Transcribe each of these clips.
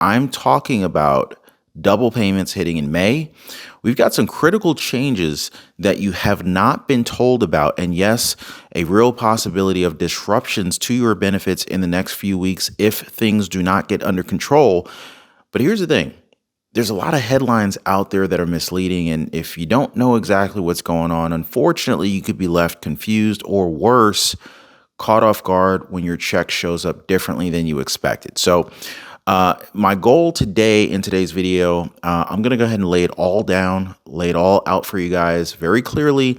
I'm talking about double payments hitting in May. We've got some critical changes that you have not been told about. And yes, a real possibility of disruptions to your benefits in the next few weeks if things do not get under control. But here's the thing. There's a lot of headlines out there that are misleading. And if you don't know exactly what's going on, unfortunately, you could be left confused or worse, caught off guard when your check shows up differently than you expected. So my goal today in today's video, I'm going to go ahead and lay it all down, lay it all out for you guys very clearly.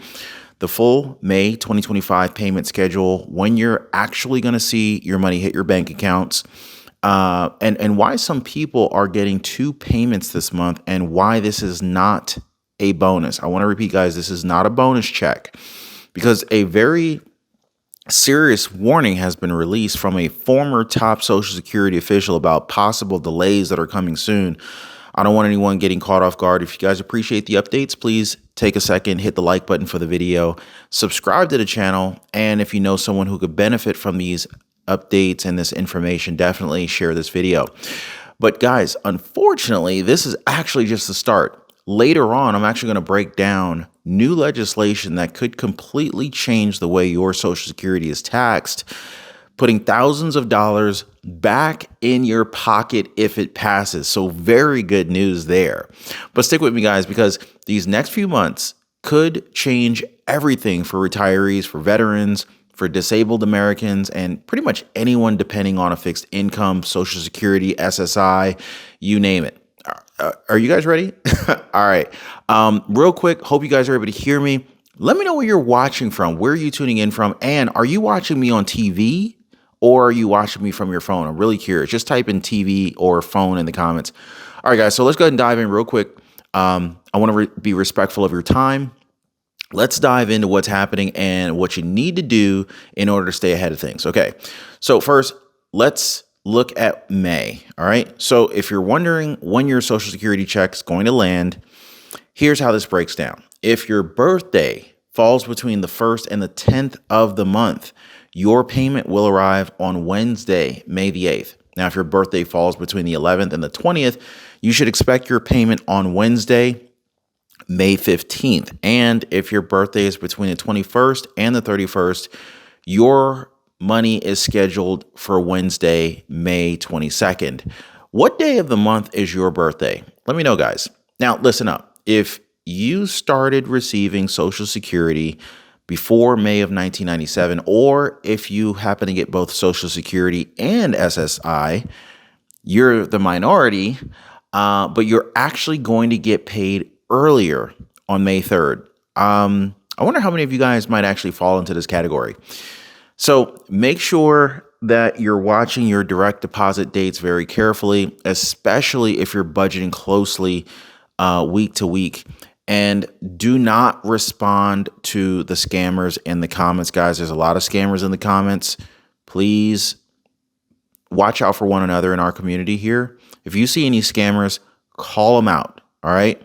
The full May 2025 payment schedule, when you're actually going to see your money hit your bank accounts, and why some people are getting 2 payments this month and why this is not a bonus. I want to repeat, guys, this is not a bonus check because a very serious warning has been released from a former top Social Security official about possible delays that are coming soon. I don't want anyone getting caught off guard. If you guys appreciate the updates, please take a second, hit the like button for the video, subscribe to the channel, and if you know someone who could benefit from these updates and this information, definitely share this video. But guys, unfortunately, this is actually just the start. Later on, I'm actually going to break down new legislation that could completely change the way your Social Security is taxed, putting thousands of dollars back in your pocket if it passes. So very good news there. But stick with me, guys, because these next few months could change everything for retirees, for veterans, for disabled Americans, and pretty much anyone depending on a fixed income, Social Security, SSI, you name it. Are you guys ready? All right. Real quick, hope you guys are able to hear me. Let me know where you're watching from. Where are you tuning in from? And are you watching me on TV or are you watching me from your phone? I'm really curious. Just type in TV or phone in the comments. All right, guys. So let's go ahead and dive in real quick. I want to be respectful of your time. Let's dive into what's happening and what you need to do in order to stay ahead of things. Okay. So first, let's look at May. All right. So if you're wondering when your Social Security check is going to land, here's how this breaks down. If your birthday falls between the 1st and the 10th of the month, your payment will arrive on Wednesday, May the 8th. Now, if your birthday falls between the 11th and the 20th, you should expect your payment on Wednesday, May 15th. And if your birthday is between the 21st and the 31st, your money is scheduled for Wednesday, May 22nd. What day of the month is your birthday? Let me know, guys. Now, listen up. If you started receiving Social Security before May of 1997, or if you happen to get both Social Security and SSI, you're the minority, but you're actually going to get paid earlier on May 3rd. I wonder how many of you guys might actually fall into this category. So make sure that you're watching your direct deposit dates very carefully, especially if you're budgeting closely week to week. And do not respond to the scammers in the comments, guys. There's a lot of scammers in the comments. Please watch out for one another in our community here. If you see any scammers, call them out, all right?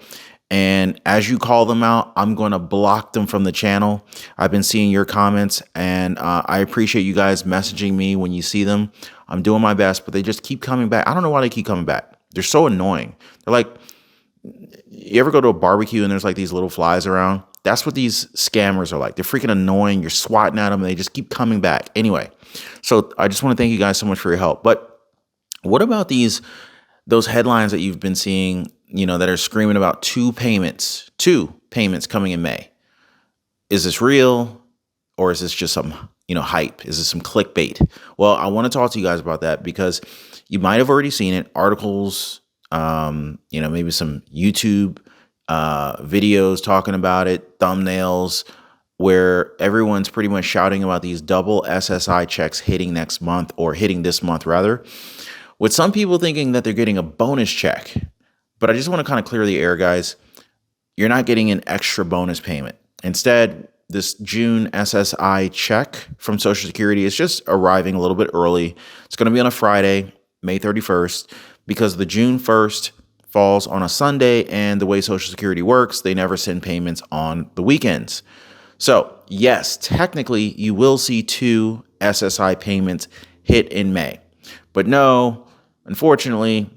And as you call them out, I'm going to block them from the channel. I've been seeing your comments, and I appreciate you guys messaging me when you see them. I'm doing my best, but they just keep coming back. I don't know why they keep coming back. They're so annoying. They're like, you ever go to a barbecue and there's like these little flies around? That's what these scammers are like. They're freaking annoying. You're swatting at them, and they just keep coming back. Anyway, so I just want to thank you guys so much for your help. But what about those headlines that you've been seeing, that are screaming about 2 payments coming in May? Is this real, or is this just some, hype? Is this some clickbait? Well, I want to talk to you guys about that because you might have already seen it, articles, maybe some YouTube videos talking about it, thumbnails, where everyone's pretty much shouting about these double SSI checks hitting next month, or hitting this month rather, with some people thinking that they're getting a bonus check. But I just want to kind of clear the air, guys. You're not getting an extra bonus payment. Instead, this June SSI check from Social Security is just arriving a little bit early. It's going to be on a Friday, May 31st, because the June 1st falls on a Sunday, and the way Social Security works, they never send payments on the weekends. So yes, technically you will see 2 SSI payments hit in May, but no, unfortunately,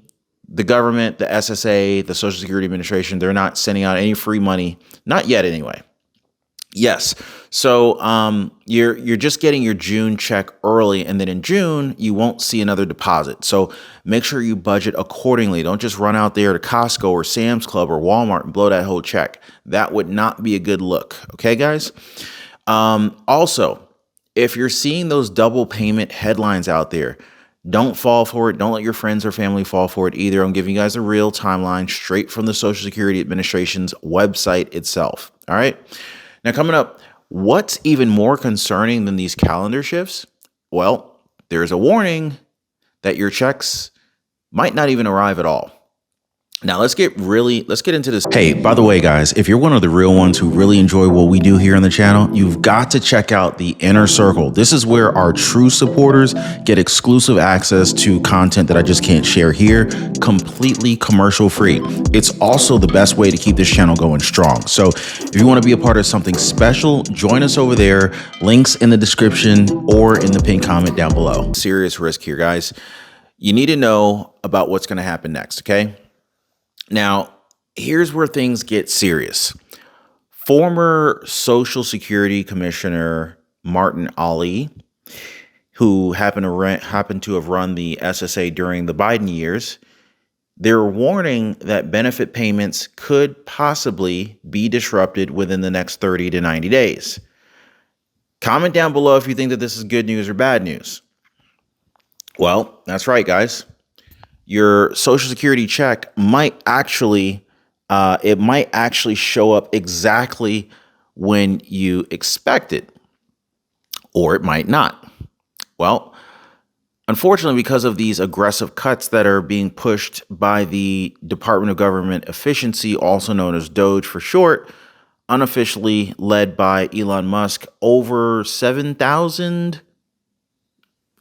the government, the SSA, the Social Security Administration, they're not sending out any free money, not yet anyway. Yes. So you're just getting your June check early, and then in June you won't see another deposit. So make sure you budget accordingly. Don't just run out there to Costco or Sam's Club or Walmart and blow that whole check. That would not be a good look. Okay, guys. Also, if you're seeing those double payment headlines out there, don't fall for it. Don't let your friends or family fall for it either. I'm giving you guys a real timeline straight from the Social Security Administration's website itself. All right. Now, coming up, what's even more concerning than these calendar shifts? Well, there's a warning that your checks might not even arrive at all. Now, let's get into this. Hey, by the way, guys, if you're one of the real ones who really enjoy what we do here on the channel, you've got to check out the Inner Circle. This is where our true supporters get exclusive access to content that I just can't share here, completely commercial free. It's also the best way to keep this channel going strong. So if you want to be a part of something special, join us over there. Links in the description or in the pinned comment down below. Serious risk here, guys. You need to know about what's going to happen next, okay? Now, here's where things get serious. Former Social Security Commissioner Martin Ali, who happened to have run the SSA during the Biden years, they're warning that benefit payments could possibly be disrupted within the next 30 to 90 days. Comment down below if you think that this is good news or bad news. Well, that's right, guys. Your Social Security check might actually show up exactly when you expect it, or it might not. Well, unfortunately, because of these aggressive cuts that are being pushed by the Department of Government Efficiency, also known as Doge for short, unofficially led by Elon Musk, over 7,000,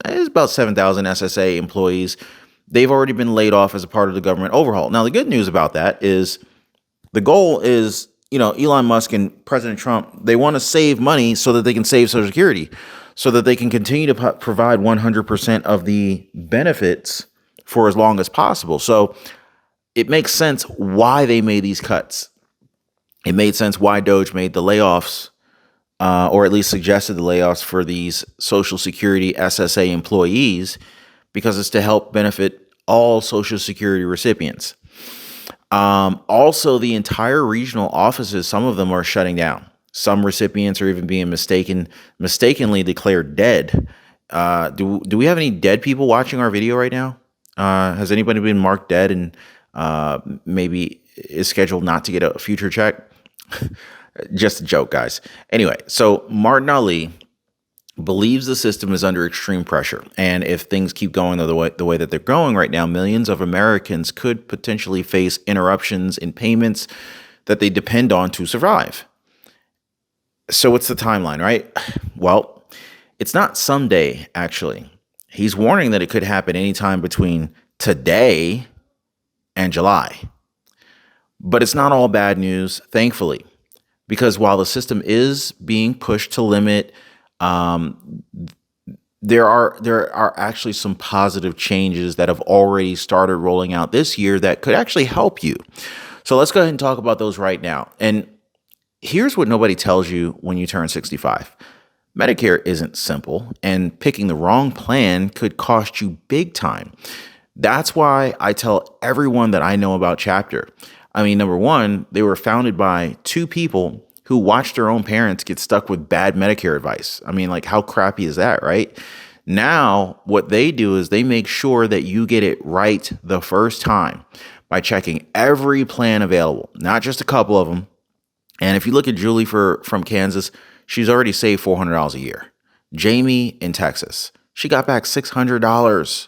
it's about 7,000 SSA employees, they've already been laid off as a part of the government overhaul. Now, the good news about that is the goal is, Elon Musk and President Trump, they want to save money so that they can save Social Security, so that they can continue to provide 100% of the benefits for as long as possible. So it makes sense why they made these cuts. It made sense why Doge made the layoffs, or at least suggested the layoffs for these Social Security SSA employees, because it's to help benefit all Social Security recipients. Also, the entire regional offices, some of them are shutting down. Some recipients are even being mistakenly declared dead. Do we have any dead people watching our video right now? Has anybody been marked dead and maybe is scheduled not to get a future check? Just a joke, guys. Anyway, so Martin Ali believes the system is under extreme pressure. And if things keep going the way that they're going right now, millions of Americans could potentially face interruptions in payments that they depend on to survive. So what's the timeline, right? Well, it's not someday, actually. He's warning that it could happen anytime between today and July. But it's not all bad news, thankfully, because while the system is being pushed to limit, there are actually some positive changes that have already started rolling out this year that could actually help you. So let's go ahead and talk about those right now. And here's what nobody tells you when you turn 65. Medicare isn't simple, and picking the wrong plan could cost you big time. That's why I tell everyone that I know about Chapter. I mean, number one, they were founded by two people who watched their own parents get stuck with bad Medicare advice. I mean, like, how crappy is that, right? Now, what they do is they make sure that you get it right the first time by checking every plan available, not just a couple of them. And if you look at Julie from Kansas, she's already saved $400 a year. Jamie in Texas, she got back $600.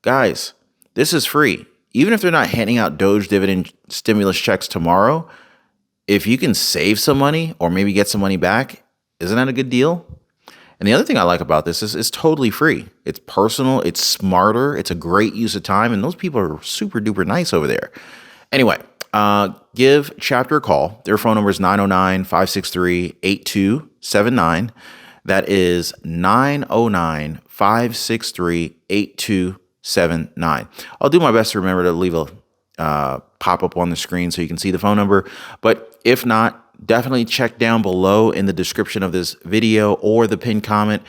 Guys, this is free. Even if they're not handing out Doge dividend stimulus checks tomorrow, if you can save some money or maybe get some money back, isn't that a good deal? And the other thing I like about this is it's totally free. It's personal. It's smarter. It's a great use of time. And those people are super duper nice over there. Anyway, give Chapter a call. Their phone number is 909-563-8279. That is 909-563-8279. 877-888-8279. I'll do my best to remember to leave a pop up on the screen so you can see the phone number. But if not, definitely check down below in the description of this video or the pinned comment.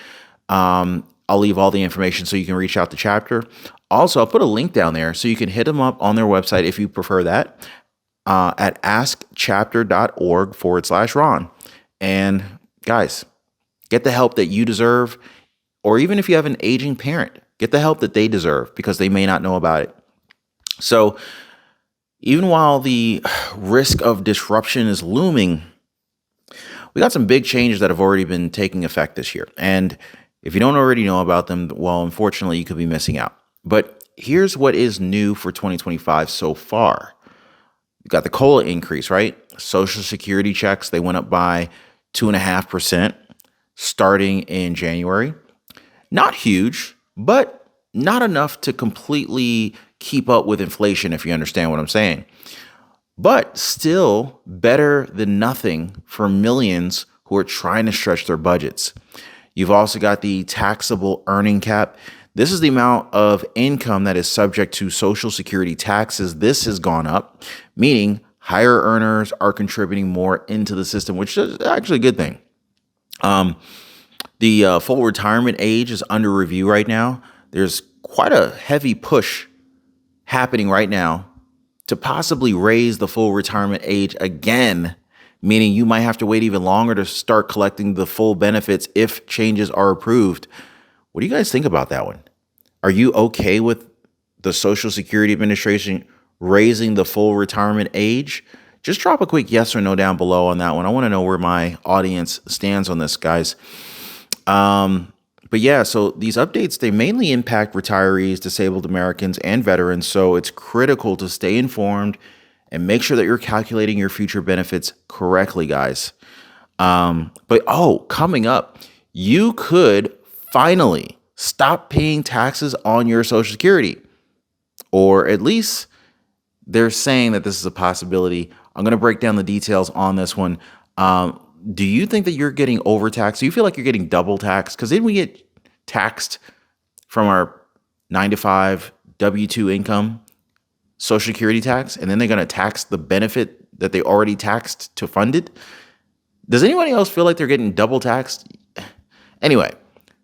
I'll leave all the information so you can reach out to Chapter. Also, I'll put a link down there so you can hit them up on their website if you prefer that at askchapter.org/Ron. And guys, get the help that you deserve, or even if you have an aging parent, get the help that they deserve because they may not know about it. So even while the risk of disruption is looming, we got some big changes that have already been taking effect this year. And if you don't already know about them, well, unfortunately, you could be missing out. But here's what is new for 2025 so far. You got the COLA increase, right? Social Security checks, they went up by 2.5% starting in January. Not huge, but not enough to completely keep up with inflation, if you understand what I'm saying. But still better than nothing for millions who are trying to stretch their budgets. You've also got the taxable earning cap. This is the amount of income that is subject to Social Security taxes. This has gone up, meaning higher earners are contributing more into the system, which is actually a good thing. The full retirement age is under review right now. There's quite a heavy push happening right now to possibly raise the full retirement age again, meaning you might have to wait even longer to start collecting the full benefits if changes are approved. What do you guys think about that one? Are you okay with the Social Security Administration raising the full retirement age? Just drop a quick yes or no down below on that one. I want to know where my audience stands on this, guys. But yeah, so these updates, they mainly impact retirees, disabled Americans, and veterans. So it's critical to stay informed and make sure that you're calculating your future benefits correctly, guys. But coming up, you could finally stop paying taxes on your Social Security, or at least they're saying that this is a possibility. I'm going to break down the details on this one. Do you think that you're getting overtaxed? Do you feel like you're getting double taxed? Because then we get taxed from our 9-to-5 W-2 income, Social Security tax, and then they're going to tax the benefit that they already taxed to fund it. Does anybody else feel like they're getting double taxed? Anyway,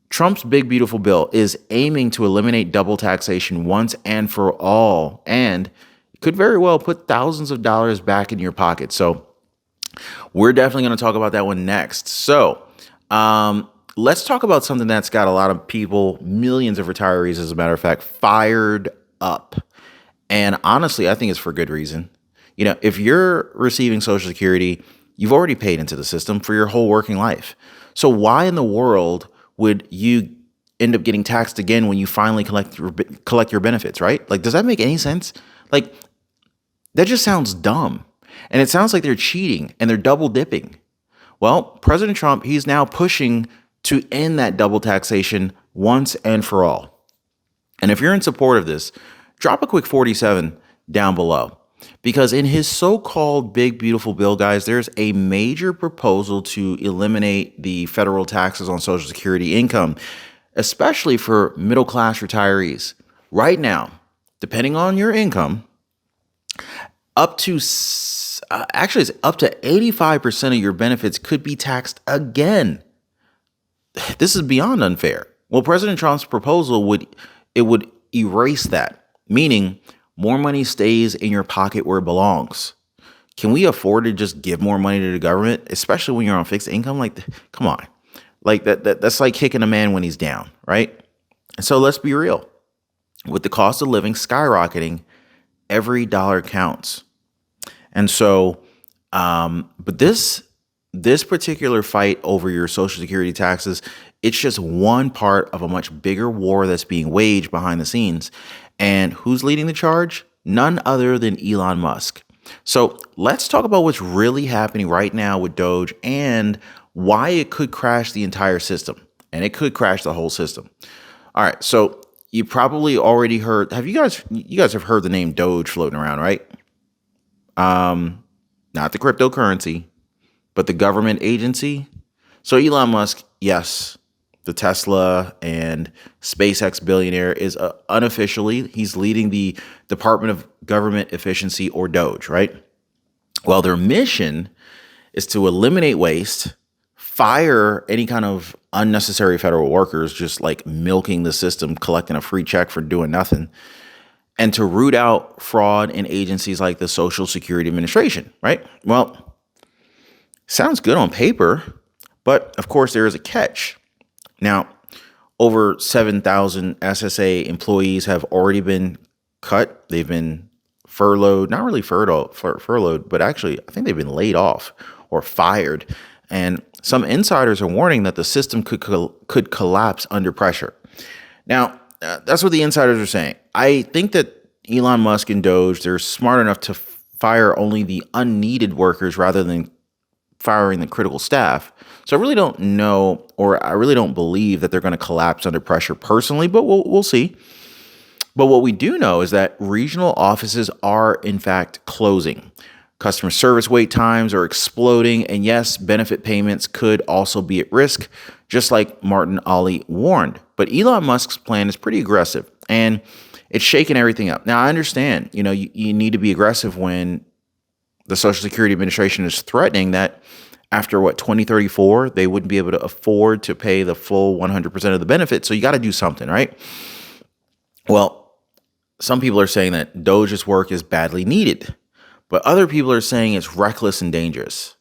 Trump's big, beautiful bill is aiming to eliminate double taxation once and for all, and it could very well put thousands of dollars back in your pocket. So we're definitely going to talk about that one next. So let's talk about something that's got a lot of people, millions of retirees, as a matter of fact, fired up. And honestly, I think it's for good reason. You know, if you're receiving Social Security, you've already paid into the system for your whole working life. So why in the world would you end up getting taxed again when you finally collect your benefits, right? Like, does that make any sense? Like, that just sounds dumb. And it sounds like they're cheating and they're double dipping. Well, President Trump, he's now pushing to end that double taxation once and for all. And if you're in support of this, drop a quick 47 down below. Because in his so-called big, beautiful bill, guys, there's a major proposal to eliminate the federal taxes on Social Security income, especially for middle-class retirees. Right now, depending on your income, it's up to 85% of your benefits could be taxed again. This is beyond unfair. Well, President Trump's proposal would erase that, meaning more money stays in your pocket where it belongs. Can we afford to just give more money to the government, especially when you're on fixed income? Like, come on. Like that's like kicking a man when he's down, right? And so let's be real. With the cost of living skyrocketing, every dollar counts. And so, but this particular fight over your Social Security taxes, it's just one part of a much bigger war that's being waged behind the scenes. And who's leading the charge? None other than Elon Musk. So let's talk about what's really happening right now with Doge and why it could crash the entire system. And it could crash the whole system. All right. So you probably already heard, you guys have heard the name Doge floating around, right? Not the cryptocurrency, but the government agency. So Elon Musk, yes, the Tesla and SpaceX billionaire, is unofficially, he's leading the Department of Government Efficiency, or Doge, right? Well, their mission is to eliminate waste, fire any kind of unnecessary federal workers, just like milking the system, collecting a free check for doing nothing, and to root out fraud in agencies like the Social Security Administration, right? Well, sounds good on paper, but of course there is a catch. Now, over 7,000 SSA employees have already been cut. They've been furloughed, not really furloughed, but actually I think they've been laid off or fired. And some insiders are warning that the system could collapse under pressure. Now, that's what the insiders are saying. I think that Elon Musk and Doge, they're smart enough to fire only the unneeded workers rather than firing the critical staff. So I really don't know, or I really don't believe that they're going to collapse under pressure personally, but we'll see. But what we do know is that regional offices are in fact closing. Customer service wait times are exploding, and yes, benefit payments could also be at risk, just like Martin Ollie warned. But Elon Musk's plan is pretty aggressive, and it's shaking everything up. Now, I understand, you need to be aggressive when the Social Security Administration is threatening that after 2034, they wouldn't be able to afford to pay the full 100% of the benefit. So you got to do something, right? Well, some people are saying that Doge's work is badly needed, but other people are saying it's reckless and dangerous.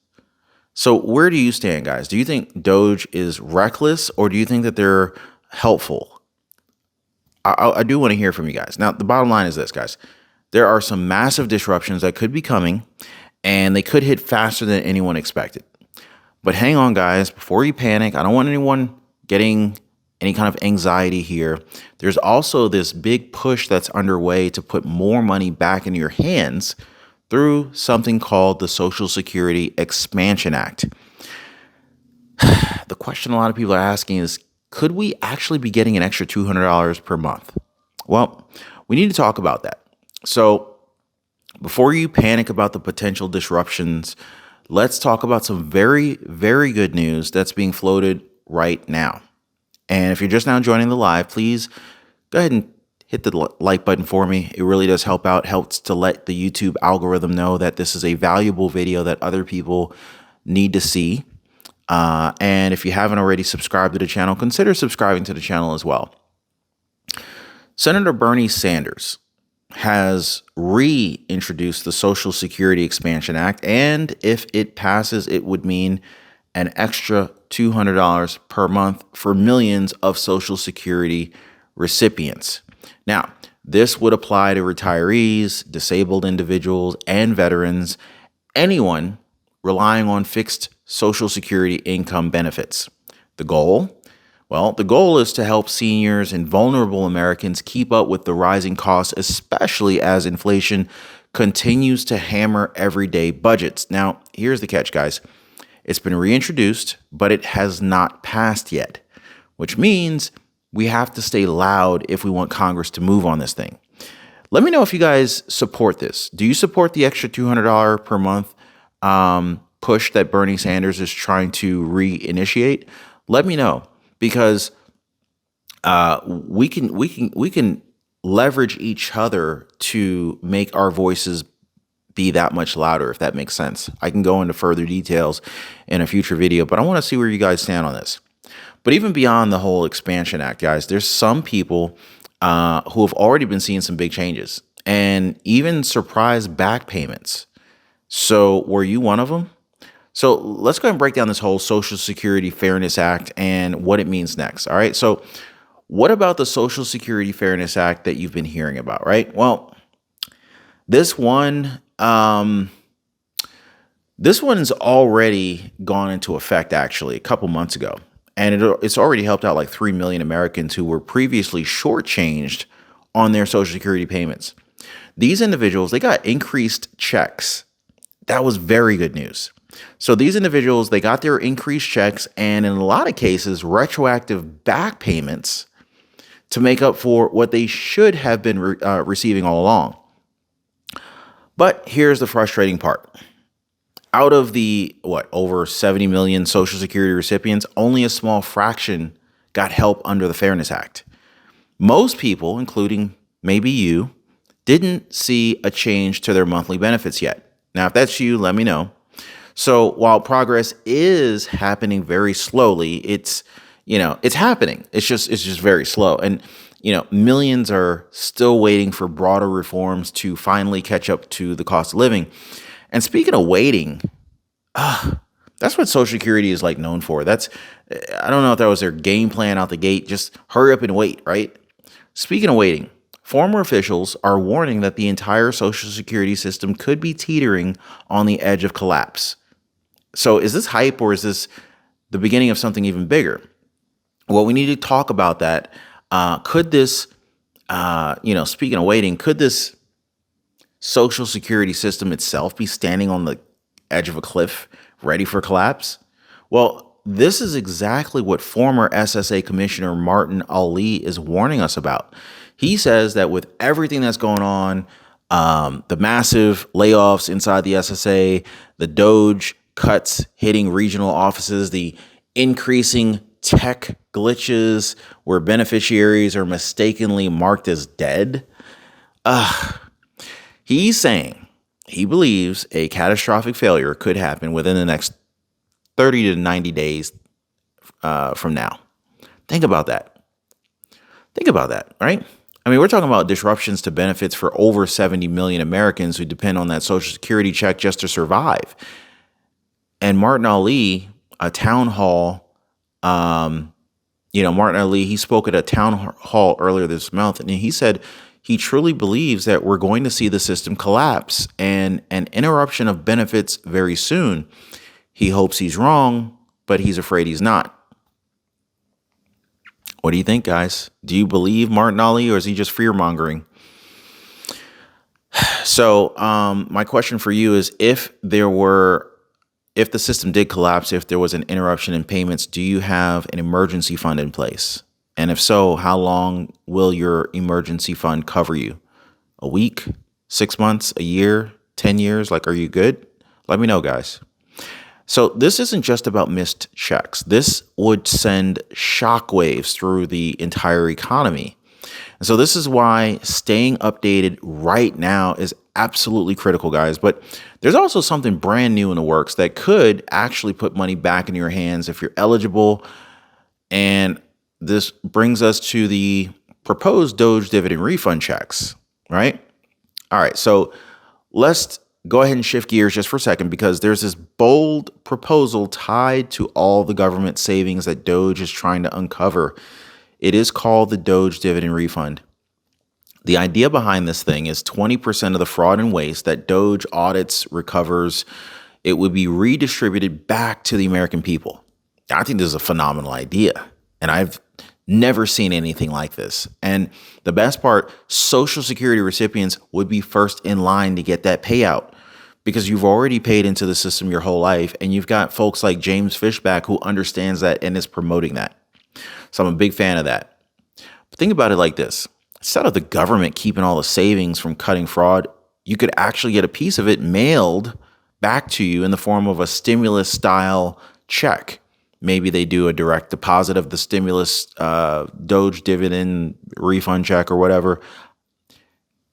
So where do you stand, guys? Do you think Doge is reckless, or do you think that they're helpful? I do want to hear from you guys. Now, the bottom line is this, guys. There are some massive disruptions that could be coming, and they could hit faster than anyone expected. But hang on, guys, before you panic. I don't want anyone getting any kind of anxiety here. There's also this big push that's underway to put more money back in your hands through something called the Social Security Expansion Act. The question a lot of people are asking is, could we actually be getting an extra $200 per month? Well, we need to talk about that. So before you panic about the potential disruptions, let's talk about some very, very good news that's being floated right now. And if you're just now joining the live, please go ahead and hit the like button for me. It really does help out, helps to let the YouTube algorithm know that this is a valuable video that other people need to see. And if you haven't already subscribed to the channel, consider subscribing to the channel as well. Senator Bernie Sanders has reintroduced the Social Security Expansion Act, and if it passes, it would mean an extra $200 per month for millions of Social Security recipients. Now, this would apply to retirees, disabled individuals, and veterans, anyone relying on fixed Social Security income benefits. The goal? Well, the goal is to help seniors and vulnerable Americans keep up with the rising costs, especially as inflation continues to hammer everyday budgets. Now, here's the catch, guys. It's been reintroduced, but it has not passed yet, which means we have to stay loud if we want Congress to move on this thing. Let me know if you guys support this. Do you support the extra $200 per month push that Bernie Sanders is trying to reinitiate? Let me know, because we can leverage each other to make our voices be that much louder, if that makes sense. I can go into further details in a future video, but I want to see where you guys stand on this. But even beyond the whole Expansion Act, guys, there's some people who have already been seeing some big changes and even surprise back payments. So were you one of them? So let's go ahead and break down this whole Social Security Fairness Act and what it means next. All right. So what about the Social Security Fairness Act that you've been hearing about, right? Well, this one's already gone into effect actually a couple months ago. And it's already helped out like 3 million Americans who were previously shortchanged on their Social Security payments. These individuals, they got increased checks. That was very good news. So these individuals, they got their increased checks and in a lot of cases, retroactive back payments to make up for what they should have been receiving all along. But here's the frustrating part. Out of the, over 70 million Social Security recipients, only a small fraction got help under the Fairness Act. Most people, including maybe you, didn't see a change to their monthly benefits yet. Now, if that's you, let me know. So while progress is happening very slowly, it's happening. It's just very slow. And, millions are still waiting for broader reforms to finally catch up to the cost of living. And speaking of waiting, that's what Social Security is like known for. I don't know if that was their game plan out the gate. Just hurry up and wait, right? Speaking of waiting, former officials are warning that the entire Social Security system could be teetering on the edge of collapse. So is this hype or is this the beginning of something even bigger? Well, we need to talk about that. Could this, speaking of waiting, could this Social Security system itself be standing on the edge of a cliff, ready for collapse? Well, this is exactly what former SSA Commissioner Martin Ali is warning us about. He says that with everything that's going on, the massive layoffs inside the SSA, the Doge cuts hitting regional offices, the increasing tech glitches where beneficiaries are mistakenly marked as dead. He's saying he believes a catastrophic failure could happen within the next 30 to 90 days from now. Think about that. Right? I mean, we're talking about disruptions to benefits for over 70 million Americans who depend on that Social Security check just to survive. And Martin Ali, a town hall, Martin Ali, he spoke at a town hall earlier this month, and he said he truly believes that we're going to see the system collapse and an interruption of benefits very soon. He hopes he's wrong, but he's afraid he's not. What do you think, guys? Do you believe Martin Ali, or is he just fear-mongering? So my question for you is, if the system did collapse, if there was an interruption in payments, do you have an emergency fund in place? And if so, how long will your emergency fund cover you? A week, 6 months, a year, 10 years? Like, are you good? Let me know, guys. So this isn't just about missed checks. This would send shockwaves through the entire economy. And so this is why staying updated right now is absolutely critical, guys. But there's also something brand new in the works that could actually put money back in your hands if you're eligible. And this brings us to the proposed Doge dividend refund checks, right? All right, so let's go ahead and shift gears just for a second, because there's this bold proposal tied to all the government savings that Doge is trying to uncover. It is called the Doge dividend refund. The idea behind this thing is 20% of the fraud and waste that Doge audits recovers, it would be redistributed back to the American people. I think this is a phenomenal idea, and I've never seen anything like this. And the best part, Social Security recipients would be first in line to get that payout, because you've already paid into the system your whole life, and you've got folks like James Fishback who understands that and is promoting that. So I'm a big fan of that. But think about it like this. Instead of the government keeping all the savings from cutting fraud, you could actually get a piece of it mailed back to you in the form of a stimulus style check. Maybe they do a direct deposit of the stimulus Doge dividend refund check or whatever.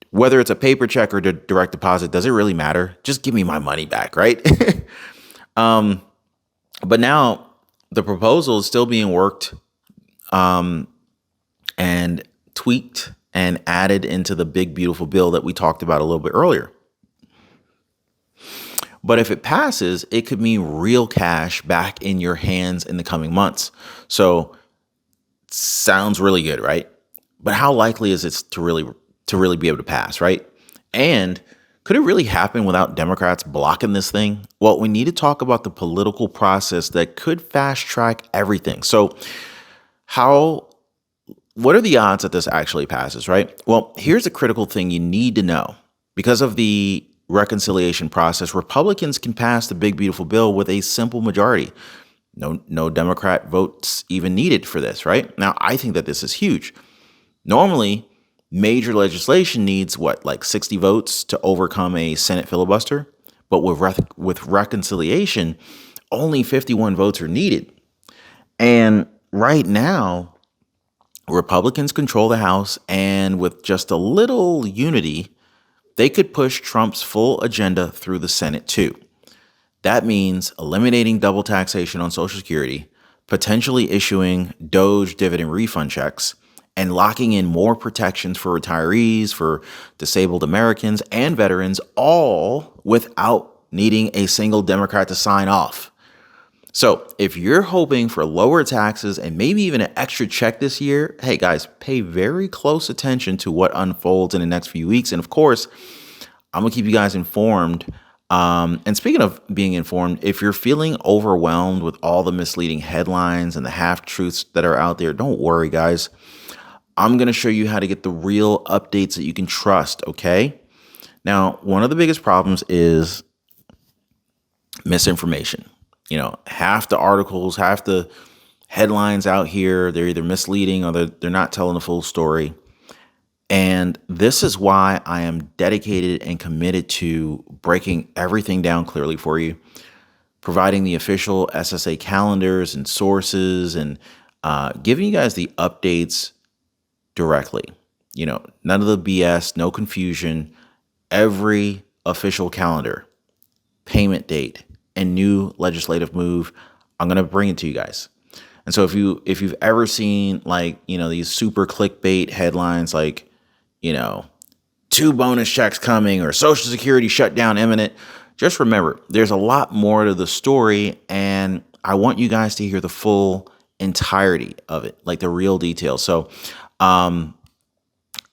Whether it's a paper check or direct deposit, does it really matter? Just give me my money back, right? But now the proposal is still being worked and tweaked and added into the big, beautiful bill that we talked about a little bit earlier. But if it passes, it could mean real cash back in your hands in the coming months. So sounds really good, right? But how likely is it to really be able to pass, right? And could it really happen without Democrats blocking this thing? Well, we need to talk about the political process that could fast track everything. So what are the odds that this actually passes, right? Well, here's a critical thing you need to know. Because of the reconciliation process, Republicans can pass the big, beautiful bill with a simple majority. No Democrat votes even needed for this, right? Now, I think that this is huge. Normally, major legislation needs like 60 votes to overcome a Senate filibuster. But with reconciliation, only 51 votes are needed. And right now, Republicans control the House, and with just a little unity, they could push Trump's full agenda through the Senate too. That means eliminating double taxation on Social Security, potentially issuing Doge dividend refund checks, and locking in more protections for retirees, for disabled Americans, and veterans, all without needing a single Democrat to sign off. So if you're hoping for lower taxes and maybe even an extra check this year, hey guys, pay very close attention to what unfolds in the next few weeks. And of course, I'm gonna keep you guys informed. And speaking of being informed, if you're feeling overwhelmed with all the misleading headlines and the half truths that are out there, don't worry, guys. I'm gonna show you how to get the real updates that you can trust, okay? Now, one of the biggest problems is misinformation. Half the articles, half the headlines out here, they're either misleading or they're not telling the full story. And this is why I am dedicated and committed to breaking everything down clearly for you, providing the official SSA calendars and sources, and giving you guys the updates directly. None of the BS, no confusion, every official calendar, payment date, and new legislative move, I'm going to bring it to you guys. And so if you've ever seen these super clickbait headlines like, 2 bonus checks coming or Social Security shutdown imminent, just remember there's a lot more to the story, and I want you guys to hear the full entirety of it, like the real details. So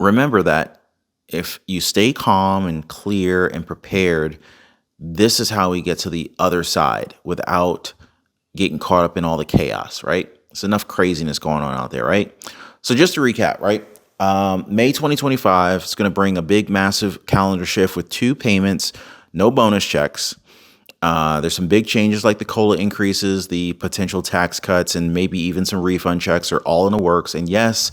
remember that if you stay calm and clear and prepared, this is how we get to the other side without getting caught up in all the chaos, right? It's enough craziness going on out there, right? So just to recap, right? May 2025 is going to bring a big, massive calendar shift with 2 payments, no bonus checks. There's some big changes like the COLA increases, the potential tax cuts, and maybe even some refund checks are all in the works. And yes,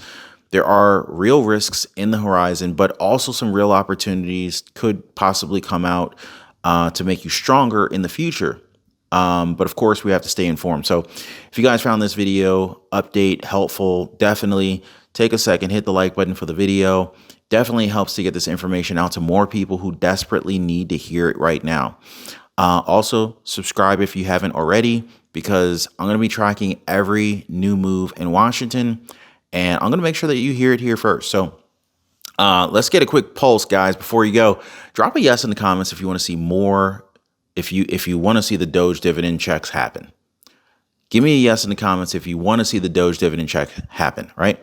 there are real risks in the horizon, but also some real opportunities could possibly come out to make you stronger in the future. But of course, we have to stay informed. So if you guys found this video update helpful, definitely take a second, hit the like button for the video. Definitely helps to get this information out to more people who desperately need to hear it right now. Also, subscribe if you haven't already, because I'm going to be tracking every new move in Washington, and I'm going to make sure that you hear it here first. So let's get a quick pulse, guys. Before you go, drop a yes in the comments if you want to see more. If you want to see the Doge dividend checks happen, give me a yes in the comments if you want to see the Doge dividend check happen. Right?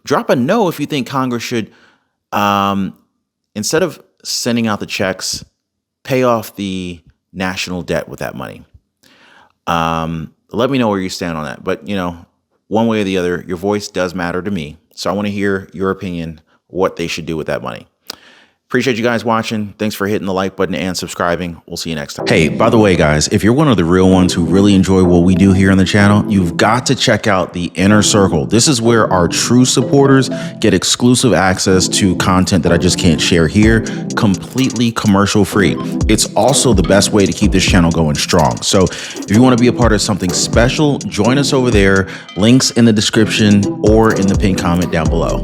Drop a no if you think Congress should, instead of sending out the checks, pay off the national debt with that money. Let me know where you stand on that. But one way or the other, your voice does matter to me. So I want to hear your opinion, what they should do with that money. Appreciate you guys watching. Thanks for hitting the like button and subscribing. We'll see you next time. Hey, by the way, guys, if you're one of the real ones who really enjoy what we do here on the channel, you've got to check out the Inner Circle. This is where our true supporters get exclusive access to content that I just can't share here, completely commercial free. It's also the best way to keep this channel going strong. So if you want to be a part of something special, join us over there. Links in the description or in the pinned comment down below.